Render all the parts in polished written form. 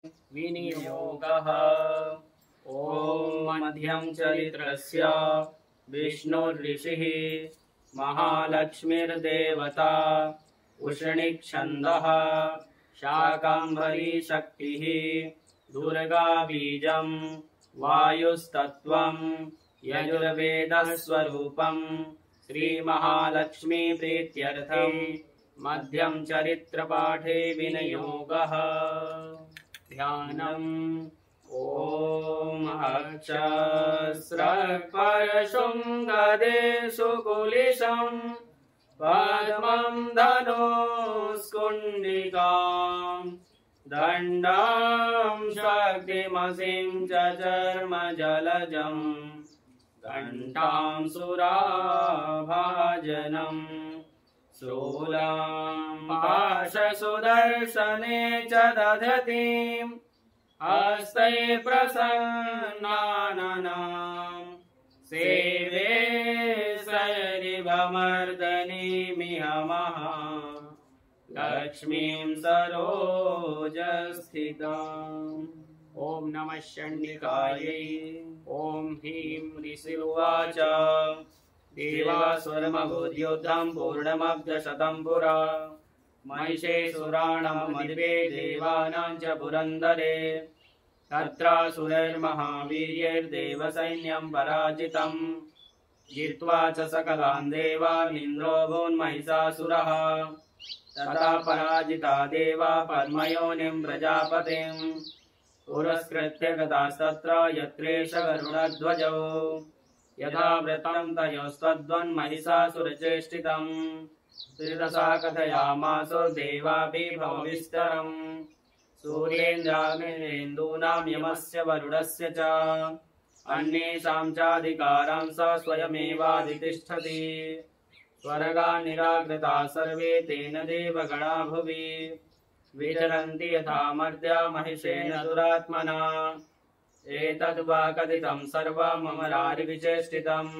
विनियोगः। ॐ मध्यं चरित्रस्य विष्णुर्ऋषिः महालक्ष्मीर्देवता उष्णिक्छन्दः शाकम्भरी शक्तिः दुर्गा बीजं वायुस्तत्त्वं यजुर्वेदस्वरूपं श्रीमहालक्ष्मी प्रीत्यर्थं मध्यं चरित्रपाठे विनियोगः। ध्यानम्। ॐ अक्षस्रपरशुं गदेषु कुलिशं पद्मं धनुस्कुण्डिकां दण्डां शक्तिमसिं च चर्मजलजं घण्टां सुराभाजनम् शूलां पाशसुदर्शने च दधतीं हस्ते प्रसन्नाननां सेवे सैरिवमर्दनीमिह लक्ष्मीं सरोजस्थिताम्। ॐ नमः शण्डिकायै। ॐ ह्रीं ऋषिरुवाच देवासुरमभूद्युद्धं पूर्णमब्धशतं पुरा महिषेऽसुराणामधिपे देवानां च पुरन्दरे तत्रासुरैर्महावीर्यैर्देवसैन्यं पराजितं जित्वा च सकलान् देवान् इन्द्रो भून्महिषासुरः तथा पराजिता देवा पद्मयोनिं प्रजापतिं पुरस्कृत्य गतास्तत्र यत्रेष गरुडध्वजौ यथा व्रतं तयोस्तद्वन्महिषासुरचेष्टितं त्रिदशा कथयामासो देवाभिभवविस्तरम् सूर्येन्द्राग्निरेन्दूनां यमस्य वरुणस्य च अन्येषां चाधिकारां स स्वयमेवाधितिष्ठति स्वर्गान् निराकृताः सर्वे तेन देवगणा भुवि विचरन्ति यथा मर्त्या महिषेण दुरात्मना एतद् वा कथितं सर्वं ममरारिविचेष्टितम्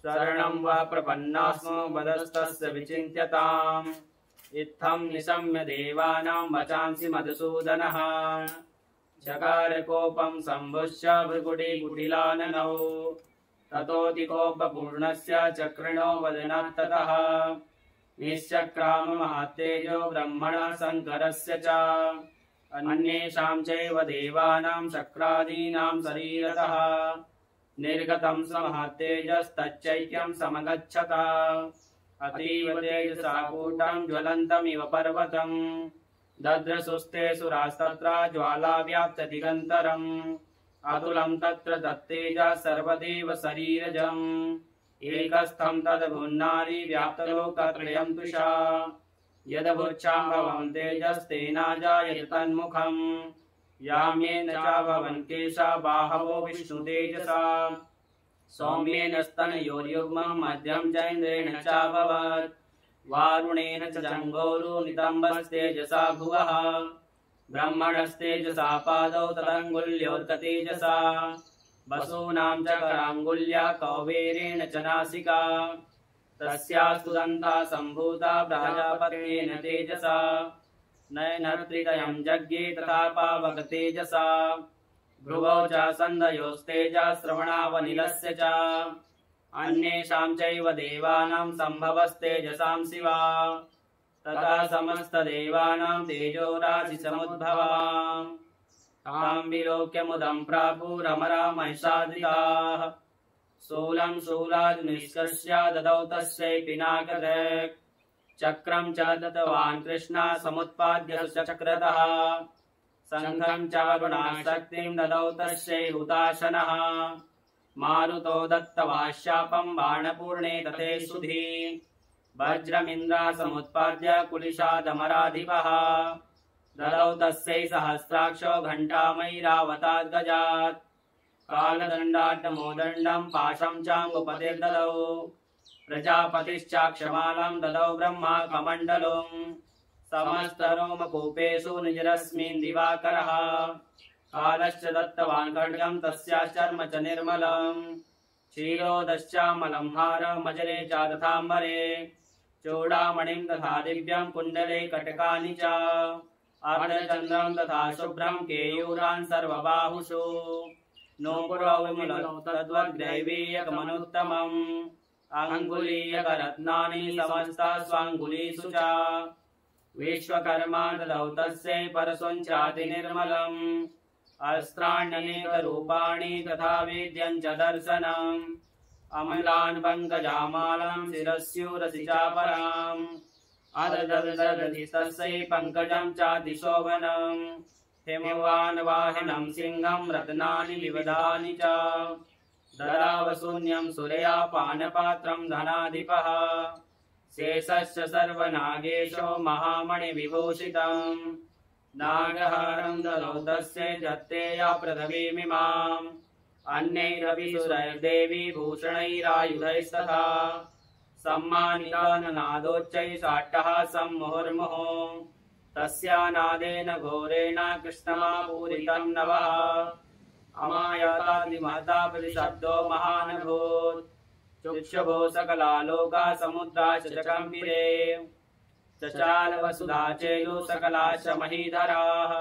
शरणं वा प्रपन्नास्मो वदस्तस्य विचिन्त्यताम् इत्थं निशम्य देवानां वचांसि मधुसूदनः चकार कोपं सम्भुश्य भृकुटिकुटिलाननौ ततोऽतिकोपपूर्णस्य चक्रिणो वदनात्ततः निश्चक्राम महातेजो ब्रह्मणः शङ्करस्य च अन्येषां चैव देवानां शक्रादीनां शरीरतः निर्गतं स महातेजस्तच्चैक्यं समगच्छत अतीव तेजसा कूटं ज्वलन्तमिव पर्वतं दद्रसुस्ते सुरास्तत्र ज्वालाव्याप्तदिगन्तरम् अतुलं तत्र तत्तेजः सर्वदेव शरीरजम् एकस्थं तद्भुन्नारी व्याप्तलोकत्रयं तुषा यदभुच्छाम्भवं तेजस्तेना जायते तन्मुखम् याम्येन चाभवन् केशा बाहवो विष्णुतेजसा सौम्येन स्तनयोर्युग्मं मध्यं चैन्द्रेण चाभवत् वारुणेन च जङ्घोरु नितम्बस्तेजसा भुवः ब्रह्मणस्तेजसा पादौ तदङ्गुल्योर्कतेजसा वसूनां च कराङ्गुल्या कौबेरेण च नासिका तस्यास्तु दन्ता सम्भूता प्रजापतेन तेजसा नयनत्रिदयं जज्ञे तथा पावक तेजसा भ्रुवौ च सन्धयोस्तेजः श्रवणावनिलस्य च अन्येषां चैव देवानां सम्भवस्तेजसां शिवा तथा समस्तदेवानां तेजोराशिसमुद्भवाम् तां विलोक्य मुदं प्रापुरमरा महिषाद्रिकाः शूलं शूलाद्निष्कर्ष्य ददौ तस्यै पिनाकदक् चक्रं च दत्तवान् कृष्णः समुत्पाद्य चक्रतः शङ्खं च वरुणाशक्तिं ददौ तस्यै हुताशनः मारुतो दत्तवान् शापं बाणपूर्णे तथे सुधी वज्रमिन्द्रः समुत्पाद्य कुलिशादमराधिपः ददौ तस्यै सहस्राक्षो घण्टामयीरावताद् गजात् कालदण्डाड्डमोदण्डं पाशं चाङ्गुपतिर्ददौ प्रजापतिश्चाक्षमालं ददौ ब्रह्मा कमण्डलुं समस्तरोमकूपेषु निजरश्मिन् दिवाकरः कालश्च दत्तवान् खड्गं तस्याश्चर्म च निर्मलम् क्षीरोदश्चामलं हारमजरे च तथाम्बरे चूडामणिं तथा दिव्यं कुण्डले कटकानि च अर्धचन्द्रं तथा शुभ्रं केयूरान् सर्वबाहुषु नूपुरो विमलौ तद्वद्ग्रैवीयकमनुत्तमम् अङ्गुलीयकरत्नानि समस्तास्वाङ्गुलीषु च विश्वकर्मा ददौ तस्यै परशुञ्चातिनिर्मलम् अस्त्राण्यनेकरूपाणि तथा वेद्यं च दर्शनम् अमलान् पङ्कजामालां शिरस्यूरसि चापराम् अदददददिस्तस्यै पङ्कजं चातिशोभनम् हिमवान् वाहिनं सिंहं रत्नानि विविधानि च ददावशून्यं सुरया पानपात्रं धनाधिपः शेषश्च सर्वनागेशो महामणिविभूषितम् नागहारं ददौ तस्यै धत्तेया पृथिवीमिमाम् अन्यैरपि सुरैर्देवी भूषणैरायुधैस्तथा सम्मानिताननादोच्चैः साट्टहासं मुहुर्मुहुः तस्यानादेन घोरेण कृष्णमापूरितं नवः अमायातादिमहता प्रतिशब्दो महानभूत् चुक्षुभो सकलालोका समुद्रा च कंपिरे चचाल वसुधा चेलु सकलाश्च महीधराः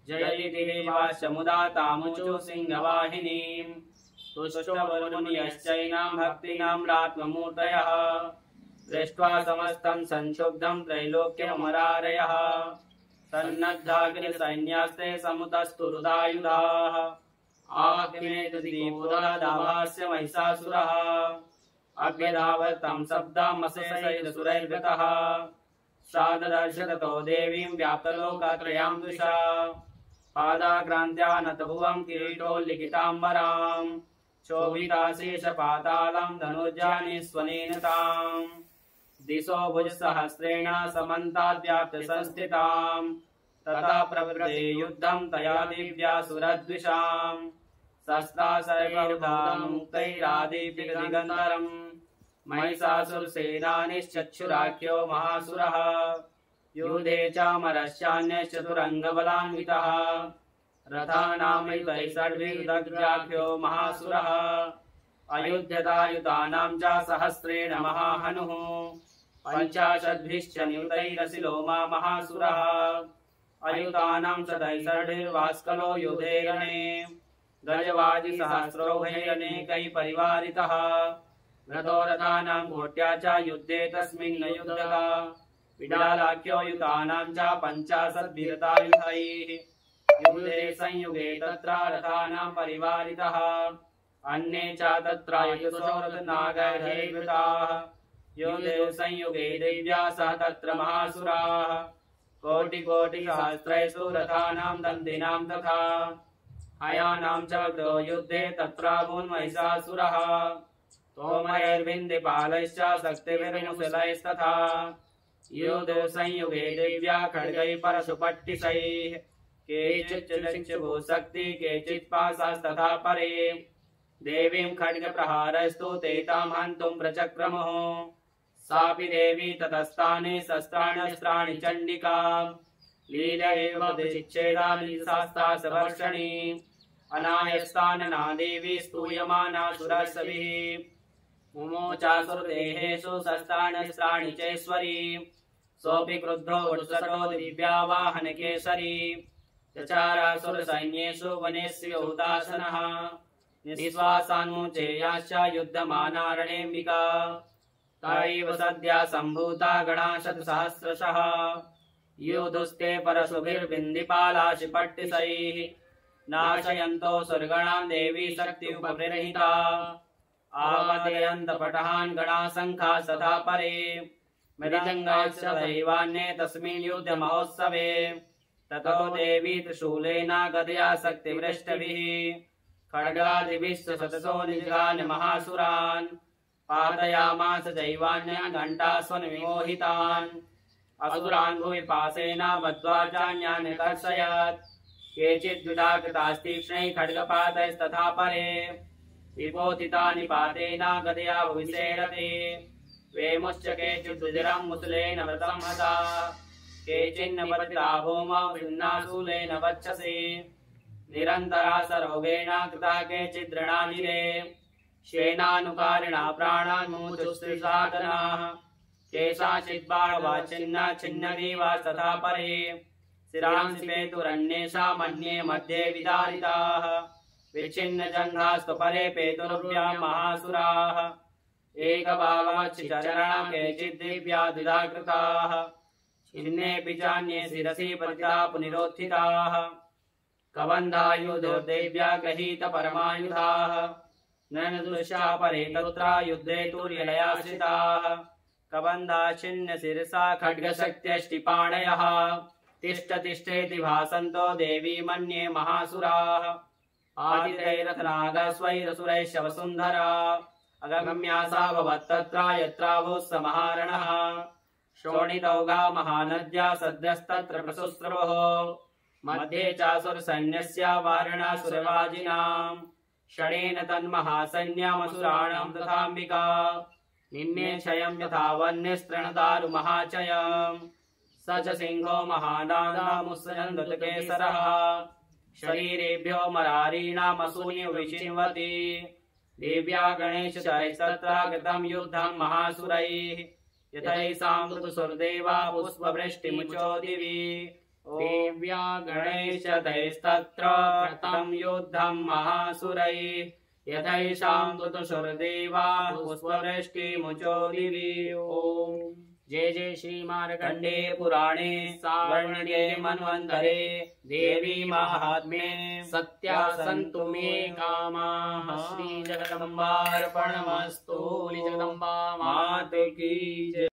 जयति देवाश्च मुदा तामुचु सिंहवाहिनीम् तुष्टवरुणयश्चैनां भक्तीनां रात्ममूर्तयः दृष्ट्वा समस्तं संक्षुब्धं त्रैलोक्यमरारयः सन्नद्धाग्निसैन्यास्ते समुतस्तुरुदायुधाः आग्नेतुदीपुरादाभास्य महिषासुरः अभ्यधावतं शब्दामशेषैरसुरैर्गतः साददर्श ततो देवीं व्याप्तलोकत्रयां दृशा पादाक्रान्त्या नतभुवं किरीटोल्लिखिताम्बरां शोभिताशेषपातालं धनुर्जानि स्वनेन ताम् दिशो भुजसहस्रेण समन्ताद्व्याप्तसंस्थिताम् तथा प्रवृते युद्धं तया दिव्या सुरद्विषाम् शस्त्रासर्वमुक्तैरादिव्यदिगन्तरम् महिषासुरसेनानिश्चक्षुराख्यो महासुरः युधे चामरश्चान्यश्चतुरङ्गबलान्वितः रथानामयुतैः षड्भिर्दग्ध्याख्यो महासुरः अयुध्यतायुतानां च सहस्रेण महाहनुः पञ्चाशद्भिश्च नियुतैरसिलोमा महासुरः अयुतानां शतैः षड्भिर्वास्कलो युधे रणे गजवाजिसहस्रोभैरनेकैः परिवारितः रथोरथानां कोट्या च युद्धे तस्मिन् युद्धः विडालाख्यो युतानां च पञ्चाशद्भिरतायुधैः युद्धे संयुगे तत्र रथानां परिवारितः अन्ये च तत्रायुधो रथनागैर्वृताः युद्धे संयुगे दिव्या सह तत्र महासुराः कोटिकोटिसहस्रैषु रथानां दन्दिनां तथा हयानां च वृतो युद्धे तत्राभून्महिषासुरः तोमरैर्विन्ध्यपालैश्च शक्तिभिर्मुसलैस्तथा युद्धे संयुगे दिव्या खड्गैः परशुपट्टिशैः केचित् चक्षुभुशक्ति केचित् पाशास्तथा परे देवीं खड्गप्रहारस्तु ते तां हन्तुं प्रचक्रमुः सापि देवी ततस्तानि शस्त्राण्यस्त्राणि चण्डिका लीलयैव दिच्छेदानि शास्ता सवर्षणी अनायस्तानना देवी स्तूयमाना सुरसभिः मुमोचासुरदेहेषु शस्त्राण्यस्त्राणि चैश्वरी सोऽपि क्रुद्धो वटुसरो दिव्यावाहनकेसरी चचारासुरसैन्येषु वनेषु हुतासनः निःश्वासान्मुचेयाश्च युद्धमानारणेऽम्बिका तैव सद्या सम्भूता गणाशतसहस्रशः युधुस्ते परशुभिर्बिन्दिपालाशिपट्टिशैः नाशयन्तो सुरगणां देवी शक्त्युपरिरहिता आवदयन्तपटहान् गणासङ्ख्या सदा परे मृदङ्गाश्च दैवान्ये तस्मिन् युद्धमहोत्सवे ततो देवी त्रिशूलेन गदया शक्तिवृष्टिभिः खड्गादिभिश्च शतशो निजघान् महासुरान् पातयामास चैवान्यान् घण्टास्वन् विमोहितान् असुरान् भुवि पाशेन बद्ध्वा चान्यान् निकर्षयत् केचिद्विडाकृतास्तीक्ष्णैः खड्गपातैस्तथा परे विपोथितानि पातेन गदया भुविसेरते वेमुश्च केचिद्विजरं मुसलेन व्रतं हता केचिन्न पतिता भूमौ भिन्नाशूलेन वक्षसे निरन्तरा सरोगेण कृता केचिद्रणानिरे श्येनानुकारिणा प्राणान्मुचुस्त्रिसाधनाः केषाचित् बाणवा छिन्नग्रीवा तथा परे शिरांसि पेतुरन्येषामन्ये मध्ये विदारिताः विच्छिन्नजङ्घास्तु परे पेतुर्भ्यां महासुराः एकभावाच्चरणा केचित् दिव्या द्विधा कृताः छिन्नेऽपि चान्ये शिरसि पतिता पुनिरोत्थिताः कबन्धायुधोर्देव्या गृहीत परमायुधाः नयनदृशा परे तत्रा युद्धे तुर्यलयाश्रिताः कबन्धा छिन्न शिरसा खड्गशक्त्यष्टिपाणयः तिष्ठ तिष्ठेति भासन्तो देवी मन्ये महासुराः आदितैरथनागस्वैरसुरैश्वसुन्धरा अगम्या सा भवत्तत्रा यत्रावुः समाहरणः शोणितौगा महानद्या सद्यस्तत्र प्रसुस्रवः मध्ये चासुरसैन्यस्य वारणासुरवाजिनाम् षडेन तन्महासैन्यमसुराणां तथाम्बिका निन्ने क्षयं यथा वह्निस्तृणदारुमहाचयम् स च सिंहो महानादामुत्सजन्दुतकेसरः शरीरेभ्यो मरारीणामसूनिविचिन्वति देव्या गणेशचैस्तत्रागतं युद्धं महासुरैः यथैषां ऋतुसुरदेवा पुष्पवृष्टिमुचो दिवि देव्या गणेशतैस्तत्र कृतं युद्धं महासुरैः यथैषां ऋतुसुरदेवा पुष्पवृष्टिमुचो दिवि। ओम जय जय श्री मार्कण्डे पुराणे सावर्णिके मन्वन्तरे देवी माहात्म्ये सत्या सन्तु मे कामाः। श्री जगदम्बार्पणमस्तु। जगदम्बा मात की जय।